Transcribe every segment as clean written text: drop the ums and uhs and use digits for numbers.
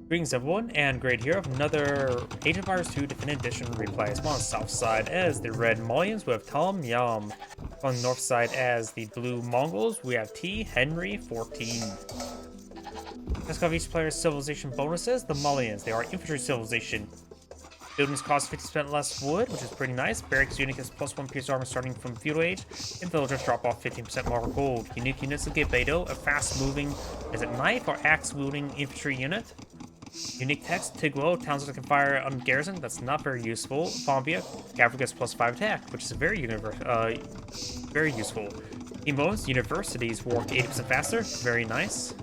Greetings everyone, and great here of another Age of Empires 2 Definitive Edition replay. I'm on the south side as the red Malians, we have Tomyam. On the north side as the blue Mongols, we have T. Henry 14. Let's go each player's civilization bonuses. The Malians, they are infantry civilization. Buildings cost 50% less wood, which is pretty nice. Barracks unit gets +1 piece armor starting from feudal age, and villagers drop off 15% more gold. Unique units will get Beto, a fast-moving, is it knife or axe-wielding infantry unit? Unique text, Tigwell, towns that can fire on garrison, that's not very useful. Fombia, cavalry gets +5 attack, which is very useful. Emotes, universities work 80% faster, very nice.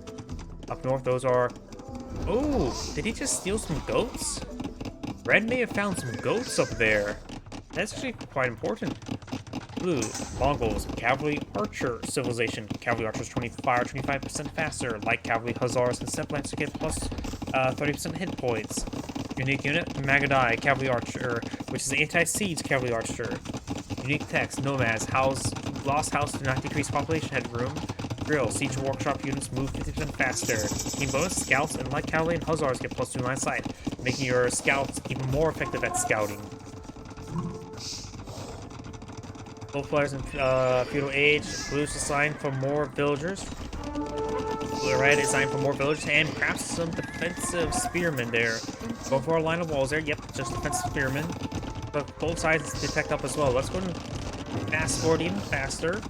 Up north, those are... Oh, did he just steal some goats? Red may have found some goats up there. That's actually quite important. Blue, Mongols, cavalry archer civilization. Cavalry archers 25% faster. Light cavalry hussars and steppe to get plus 30% hit points. Unique unit, Magadai, cavalry archer, which is anti-siege cavalry archer. Unique text, nomads, lost house do not decrease population headroom. Drill, siege workshop units move 50% faster. Team bonus, scouts and light cavalry and hussars get +2 line of sight, making your scouts even more effective at scouting. Both players in feudal age. Blue's assigned for more villagers. Red is assigned for more villagers and perhaps some defensive spearmen there. Go for a line of walls there. Yep, just defensive spearmen. But both sides detect up as well. Let's go and fast forward even faster.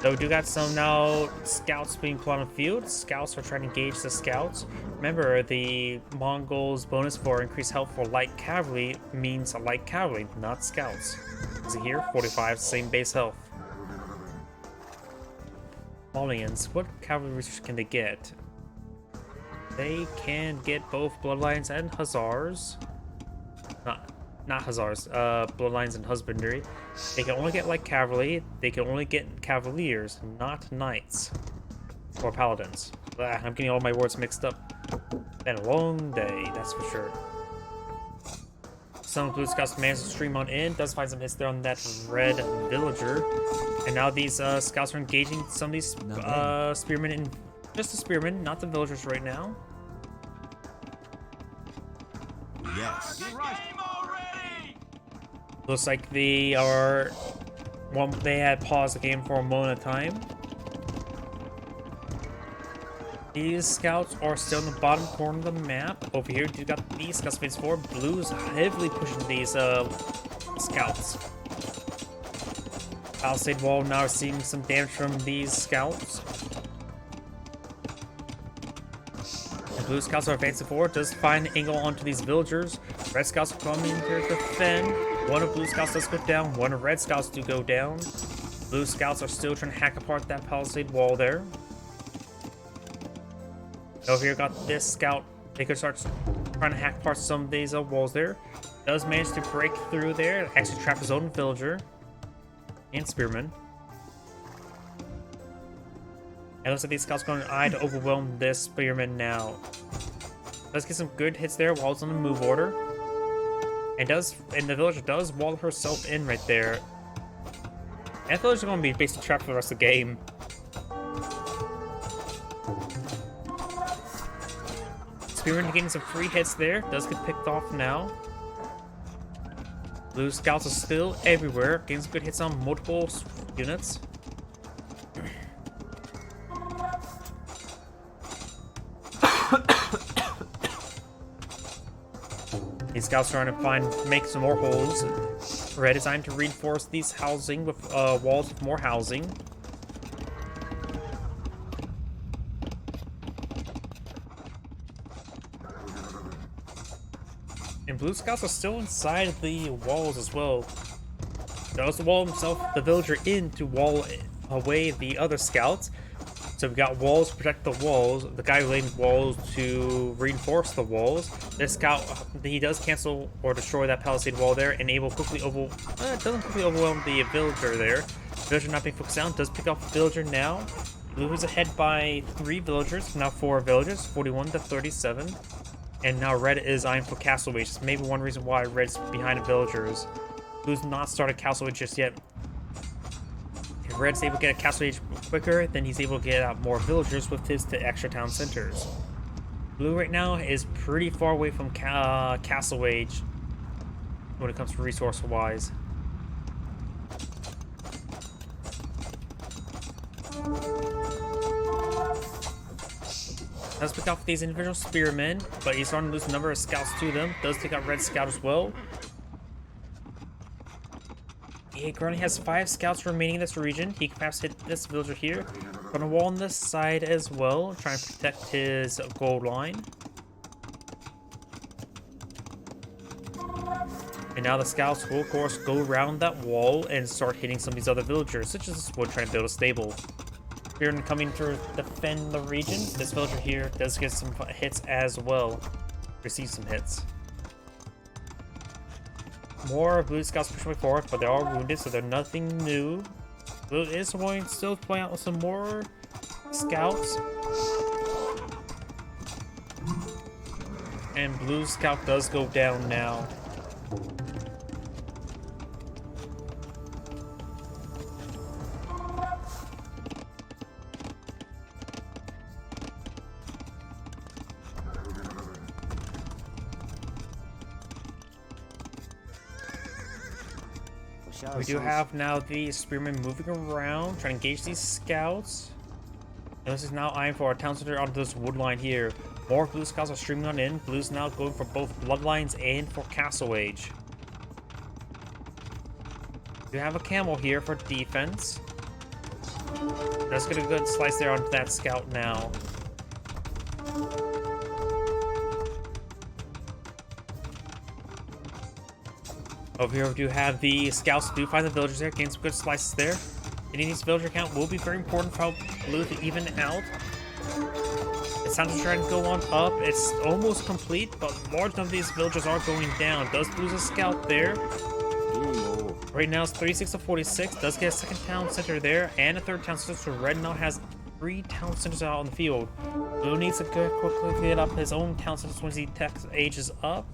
So we do got some now scouts being put on the field. Scouts are trying to engage the scouts. Remember, the Mongols' bonus for increased health for light cavalry means light cavalry, not scouts. Is it here? 45, same base health. Malians, what cavalry research can they get? They can get both bloodlines and hussars. Not hussars, bloodlines and husbandry. They can only get light cavalry. They can only get cavaliers, not knights or paladins. I'm getting all my words mixed up. Been a long day, that's for sure. Some blue scouts managed to stream on in. Does find some hits there on that red villager. And now these scouts are engaging some of these spearmen in just the spearmen, not the villagers right now. Yes. Looks like they are... Well, they had paused the game for a moment of time. These scouts are still in the bottom corner of the map. Over here, you got these scouts phase 4. Blue's heavily pushing these scouts. Palisade wall now seeing some damage from these scouts. And blue scouts are advancing forward. Does find an angle onto these villagers. Red scouts are coming here to defend. One of blue scouts does go down. One of red scouts do go down. Blue scouts are still trying to hack apart that palisade wall there. Over here, got this scout. They could start trying to hack apart some of these walls there. Does manage to break through there. Actually trap his own villager. And spearman. And it looks like these scouts are going to eye to overwhelm this spearman now. Let's get some good hits there while it's on the move order. And the villager does wall herself in right there. That villager's going to be basically trapped for the rest of the game. Spearman getting some free hits there. Does get picked off now. Blue scouts are still everywhere. Getting some good hits on multiple units. These scouts are trying to make some more holes. Red is trying to reinforce these housing with walls with more housing. And blue scouts are still inside the walls as well. Does the wall himself, the villager in to wall away the other scouts. So we've got walls to protect the walls. The guy laying walls to reinforce the walls. This scout, he does cancel or destroy that palisade wall there, and able quickly doesn't quickly overwhelm the villager there. Villager not being focused down, does pick up the villager now. Blue is ahead by 3 villagers, now 4 villagers, 41 to 37. And now red is eyeing for castle wages. Maybe one reason why red's behind the villagers. Blue's not started castle wage just yet. Red's able to get a castle age quicker, then he's able to get out more villagers with his extra town centers. Blue right now is pretty far away from castle age when it comes to resource-wise. Does pick off these individual spearmen, but he's starting to lose a number of scouts to them. Does take out Red Scout as well. He currently has 5 scouts remaining in this region. He can perhaps hit this villager here. On a wall on this side as well, trying to protect his gold line. And now the scouts will, of course, go around that wall and start hitting some of these other villagers, such as this one trying to build a stable. Here coming to defend the region, this villager here does get some hits as well. Receive some hits. More blue scouts pushing forward, but they are wounded, so they're nothing new. Blue is going to still play out with some more scouts. And blue scout does go down now. We do have now the spearmen moving around, trying to engage these scouts. And this is now eyeing for our town center onto this wood line here. More blue scouts are streaming on in. Blue's now going for both bloodlines and for castle age. We have a camel here for defense. Let's get a good slice there onto that scout now. Over here we do have the scouts do find the villagers there, gain some good slices there. Hitting these villager count will be very important for blue to even out. It's time to try to go on up. It's almost complete, but large number of these villagers are going down. Does lose a scout there. Right now it's 36 to 46. Does get a second town center there and a third town center. So Red now has 3 town centers out on the field. Blue needs to quickly get up his own town centers once he ages up.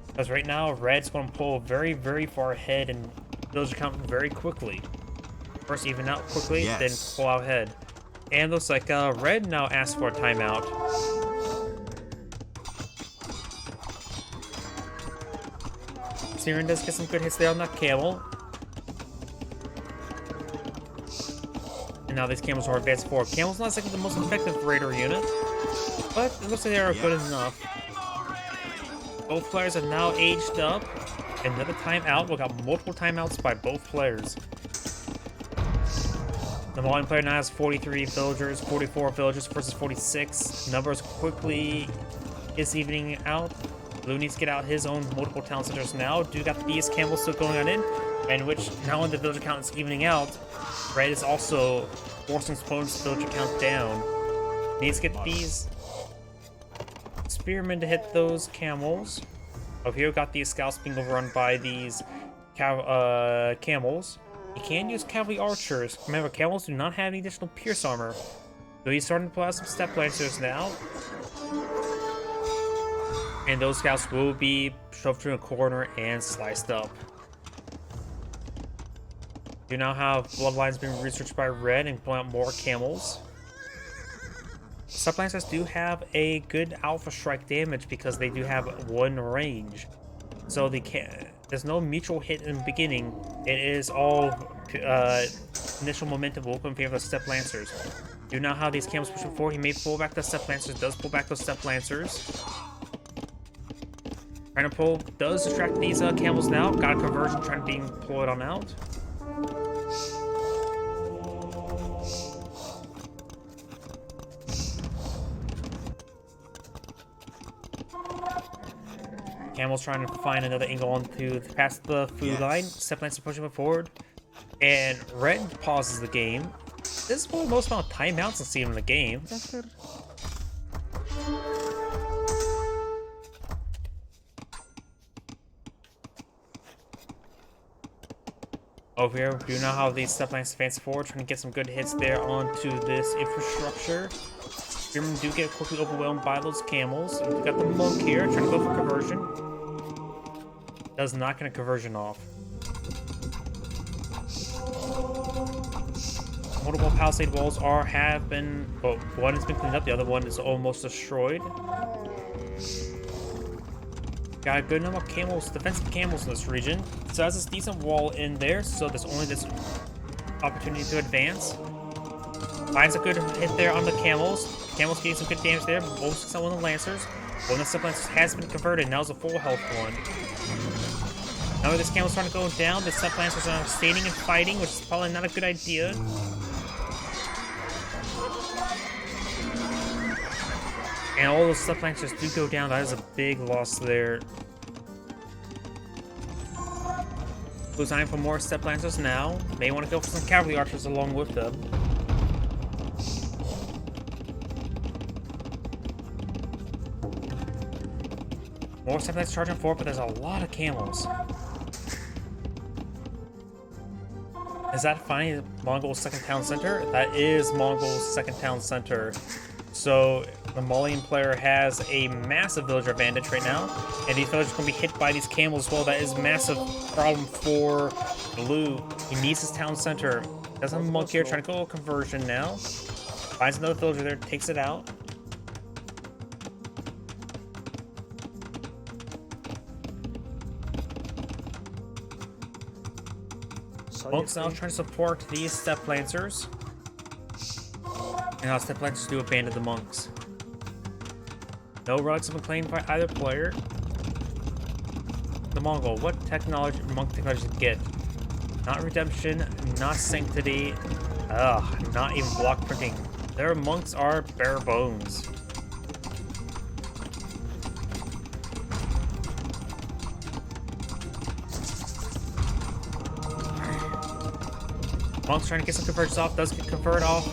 Because right now, Red's going to pull very, very far ahead and villager count very quickly. First even out quickly, then pull out ahead. And looks like Red now asks for a timeout. Siren does get some good hits there on that camel. And now these camels are advanced forward. Camel's not exactly the most effective raider unit, but it looks like they are good enough. Both players have now aged up. Another timeout. We got multiple timeouts by both players. The Malian player now has 43 villagers, 44 villagers versus 46. Numbers quickly is evening out. Blue needs to get out his own multiple town centers now. Do got these camels still going on in, and which now when the villager count is evening out, Red is also forcing his opponent's villager count down. Needs to get these spearmen to hit those camels. Over here we got these scouts being overrun by these camels. You can use cavalry archers. Remember, camels do not have any additional pierce armor. So he's starting to pull out some step lancers now. And those scouts will be shoved to a corner and sliced up. You now have bloodlines being researched by Red and pulling out more camels. Sub-lancers do have a good alpha strike damage because they do have 1 range. So there's no mutual hit in the beginning. It is all initial momentum will open in favor of step lancers. You now have these camels pushing forward. He may pull back the step lancers, does pull back those step lancers. Trying to pull, does distract these camels now. Got a conversion trying to be pulled on out. Camel's trying to find another angle onto past the food line. Step lancers pushing it forward. And Red pauses the game. This is one of the most amount of timeouts I've seen in the game. That's good. Over here, we do now have these step lancers advance forward, trying to get some good hits there onto this infrastructure. Spearmen do get quickly overwhelmed by those camels. We got the monk here, trying to go for conversion. Does not get a conversion off. multiple palisade walls have been, well, one has been cleaned up, the other one is almost destroyed. Got a good number of camels, defensive camels in this region. So has this decent wall in there, so there's only this opportunity to advance. Finds a good hit there on the camels. Camels getting some good damage there. Most of the lancers. One of the step lancers has been converted. Now it's a full health one. Now this camel's starting to go down. The step lancers are standing and fighting, which is probably not a good idea. And all those step lancers do go down. That is a big loss there. Goes on for more step lancers now. May want to go for some cavalry archers along with them. More step lancers charging forward, but there's a lot of camels. Is that finally Mongols' second town center? That is Mongols' second town center. So the Malian player has a massive villager advantage right now, and these villagers are going to be hit by these camels as well. That is a massive problem for Blue. He needs his town center. Does have a monk here trying to go conversion now. Finds another villager there, takes it out. Monks now trying to support these step lancers. And now step lancers do abandon the monks. No relics have been claimed by either player. The Mongol, what technology, monk technology to get? Not redemption, not sanctity, not even block printing. Their monks are bare bones. Monk's trying to get some conversions off, does get converted off.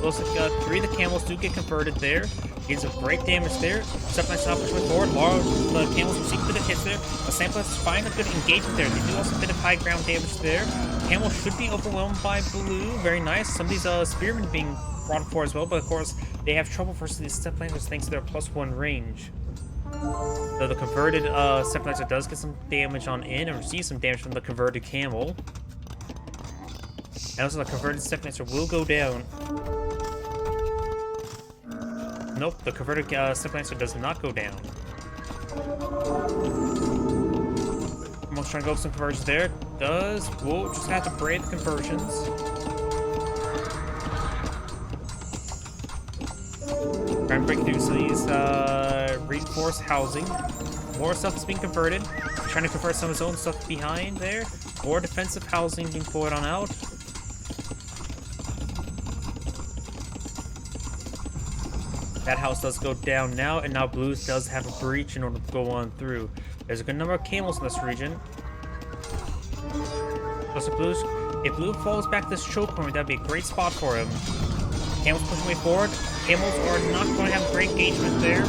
Looks like 3 of the camels do get converted there. Gets some great damage there. Step lancers now pushing forward. The camels receive a bit of hits there. The sample lancers find a good engagement there. They do also a bit of high ground damage there. Camels should be overwhelmed by Blue. Very nice. Some of these spearmen being brought forward as well, but of course they have trouble versus these step lancers thanks to their +1 range. So the converted step lancer does get some damage on in and receives some damage from the converted camel. And also the converted step lancer will go down. Nope, the converted step lancer does not go down. Almost trying to go with some conversions there. Does. We'll just have to brave the conversions. Try and break through some of these reinforced housing. More stuff is being converted. Trying to convert some of his own stuff behind there. More defensive housing being pulled on out. That house does go down now, and now Blues does have a breach in order to go on through. There's a good number of camels in this region. Plus, if Blue falls back this choke point, that'd be a great spot for him. Camels pushing way forward. Camels are not going to have great engagement there.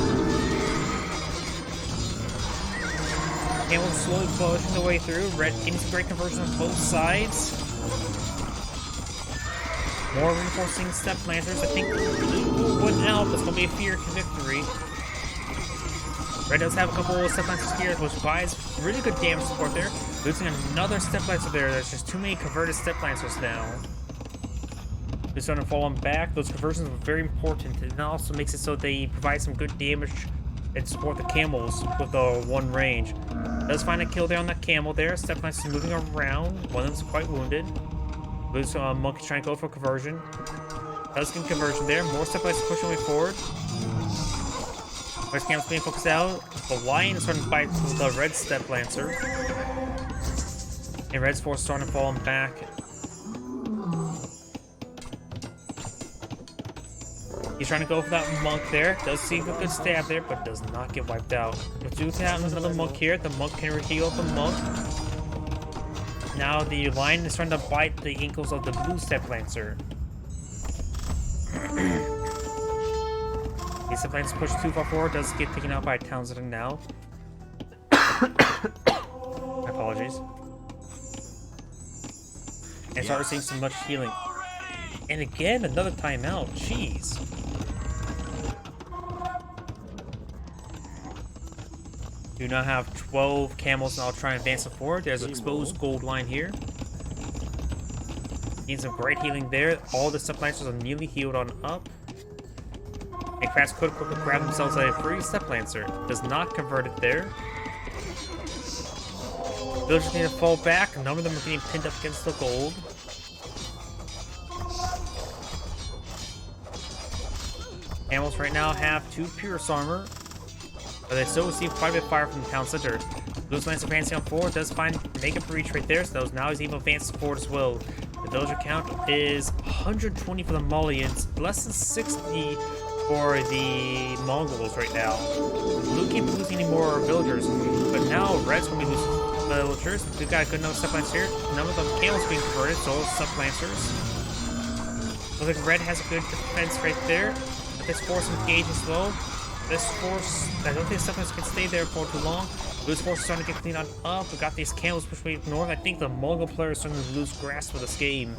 Camels slowly pushing their way through. Red getting some great conversion on both sides. More reinforcing step lancers. I think Blue will win out. It's going to be a fear victory. Red does have a couple of step lancers here, which buys really good damage support there. Losing another step lancer there. There's just too many converted step lancers now. They're starting to fall on back. Those conversions are very important. And it also makes it so they provide some good damage and support the camels with the 1 range. Does find a kill there on that camel there. Step lancers moving around. One of them's quite wounded. Blue's monkey trying to go for conversion. Does get conversion there. More step lancers pushing way forward. Red camel's being focused out. The lion is starting to fight with the red step lancer. And Red's force is starting to fall back. He's trying to go for that monk there. Does see a good stab there, but does not get wiped out. With Duke having another monk here, the monk can heal the monk. Now the lion is trying to bite the ankles of the blue step lancer. The step lancer pushed too far forward, does get taken out by Townsend now. Apologies. And start receiving some much healing. And again, another timeout. Jeez. Do now have 12 camels, and I'll try and advance it forward. There's an exposed gold line here. Need some great healing there. All the Steplancers are nearly healed on up. And Crafts could quickly grab themselves a free Steplancer. Does not convert it there. Villagers need to fall back. None of them are getting pinned up against the gold. Camels right now have 2 Pierce armor. But they still receive quite a bit of fire from the town center. Blues Lance advancing on forward does make a breach right there, so now he's even advanced forward as well. The villager count is 120 for the Malians, less than 60 for the Mongols right now. Blue keep losing any more villagers, but now Red's going to be losing villagers. We've got a good enough Steplancers here. None of the camels being converted, so all Steplancers. Looks like Red has a good defense right there. But this force engage as well. This force, I don't think Steplancers can stay there for too long. Blue's force is starting to get cleaned on up. We got these camels pushing north. I think the Mongol players are starting to lose grasp of this game.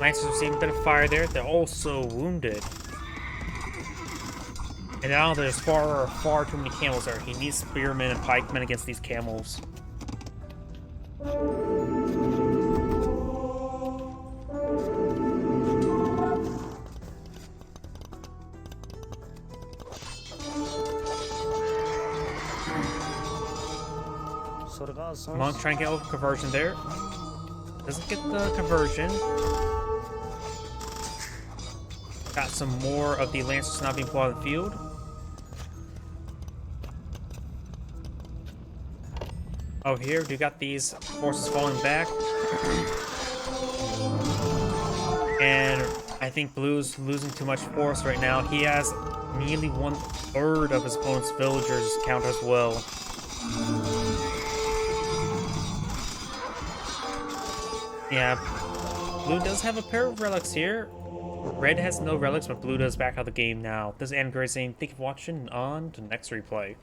Lancers are receiving a bit of fire there. They're also wounded. And now there's far too many camels there. He needs spearmen and pikemen against these camels. Monk trying to get over conversion there. Doesn't get the conversion. Got some more of the Lancers not being pulled out of the field. Over here, we got these forces falling back. And I think Blue's losing too much force right now. He has nearly 1/3 of his opponent's villagers count as well. Yeah, Blue does have a pair of relics here. Red has no relics, but Blue does back out of the game now. This is Anagram saying thank you for watching, on to the next replay.